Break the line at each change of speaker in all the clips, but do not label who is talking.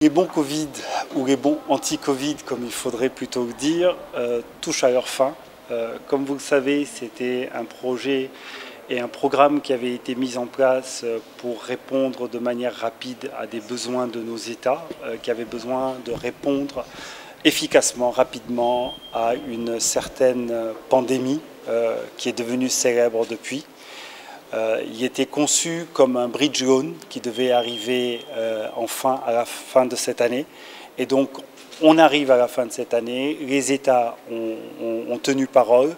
Les bons Covid ou les bons anti-Covid, comme il faudrait plutôt dire, touchent à leur fin. Comme vous le savez, c'était un projet et un programme qui avait été mis en place pour répondre de manière rapide à des besoins de nos États, qui avaient besoin de répondre efficacement, rapidement à une certaine pandémie qui est devenue célèbre depuis. Il était conçu comme un bridge loan qui devait arriver enfin à la fin de cette année. Et donc, on arrive à la fin de cette année. Les États ont tenu parole.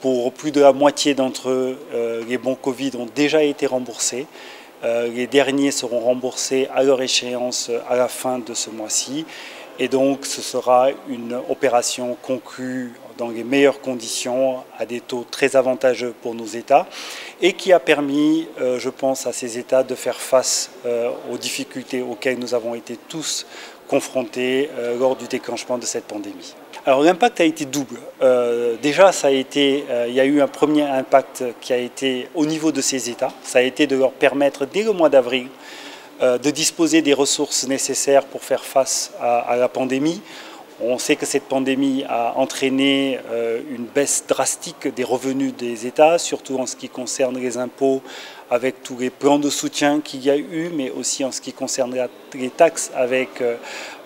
Pour plus de la moitié d'entre eux, les bons Covid ont déjà été remboursés. Les derniers seront remboursés à leur échéance à la fin de ce mois-ci. Et donc, ce sera une opération conclue dans les meilleures conditions, à des taux très avantageux pour nos États, et qui a permis, je pense, à ces États de faire face aux difficultés auxquelles nous avons été tous confrontés lors du déclenchement de cette pandémie. Alors l'impact a été double. Déjà, il y a eu un premier impact qui a été au niveau de ces États. Ça a été de leur permettre, dès le mois d'avril, de disposer des ressources nécessaires pour faire face à la pandémie. On sait que cette pandémie a entraîné une baisse drastique des revenus des États, surtout en ce qui concerne les impôts, avec tous les plans de soutien qu'il y a eu, mais aussi en ce qui concerne les taxes, avec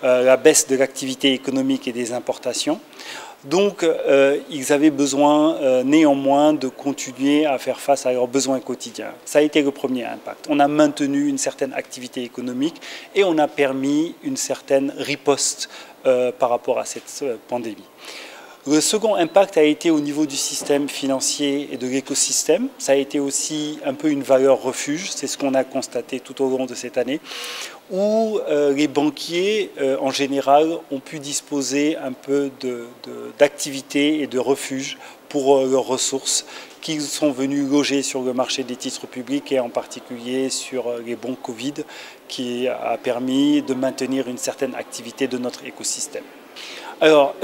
la baisse de l'activité économique et des importations. Donc, ils avaient besoin néanmoins de continuer à faire face à leurs besoins quotidiens. Ça a été le premier impact. On a maintenu une certaine activité économique et on a permis une certaine riposte par rapport à cette pandémie. Le second impact a été au niveau du système financier et de l'écosystème. Ça a été aussi un peu une valeur refuge, c'est ce qu'on a constaté tout au long de cette année, où les banquiers, en général, ont pu disposer un peu d'activités et de refuges pour leurs ressources qu'ils sont venus loger sur le marché des titres publics et en particulier sur les bons Covid, qui a permis de maintenir une certaine activité de notre écosystème. Alors,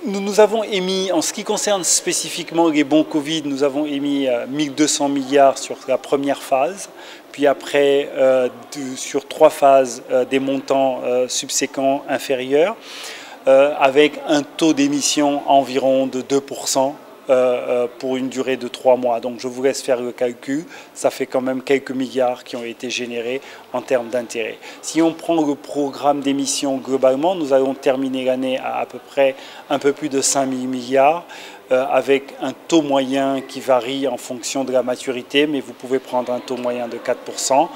nous avons émis, en ce qui concerne spécifiquement les bons Covid, nous avons émis 1200 milliards sur la première phase, puis après sur 3 phases des montants subséquents inférieurs, avec un taux d'émission environ de 2%. Pour une durée de 3 mois. Donc je vous laisse faire le calcul, ça fait quand même quelques milliards qui ont été générés en termes d'intérêt. Si on prend le programme d'émission globalement, nous allons terminer l'année à peu près un peu plus de 5 000 milliards, avec un taux moyen qui varie en fonction de la maturité, mais vous pouvez prendre un taux moyen de 4%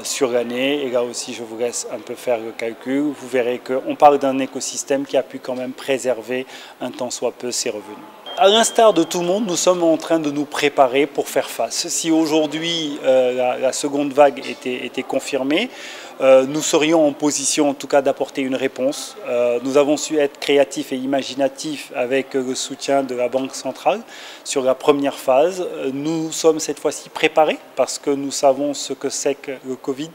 sur l'année. Et là aussi, je vous laisse un peu faire le calcul. Vous verrez qu'on parle d'un écosystème qui a pu quand même préserver un tant soit peu ses revenus. À l'instar de tout le monde, nous sommes en train de nous préparer pour faire face. Si aujourd'hui la seconde vague était confirmée, nous serions en position en tout cas d'apporter une réponse. Nous avons su être créatifs et imaginatifs avec le soutien de la Banque centrale sur la première phase. Nous sommes cette fois-ci préparés parce que nous savons ce que c'est que le Covid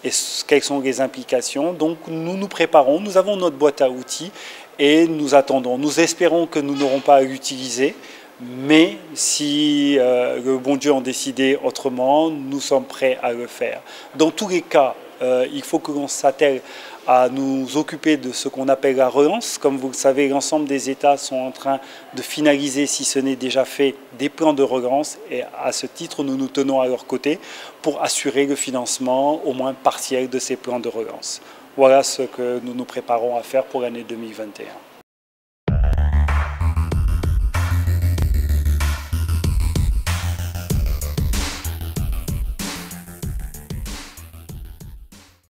et quelles sont les implications. Donc nous nous préparons, nous avons notre boîte à outils et nous attendons. Nous espérons que nous n'aurons pas à l'utiliser, mais si le bon Dieu en décidait autrement, nous sommes prêts à le faire. Dans tous les cas, il faut que l'on s'attelle à nous occuper de ce qu'on appelle la relance. Comme vous le savez, l'ensemble des États sont en train de finaliser, si ce n'est déjà fait, des plans de relance. Et à ce titre, nous nous tenons à leur côté pour assurer le financement, au moins partiel, de ces plans de relance. Voilà ce que nous nous préparons à faire pour l'année 2021.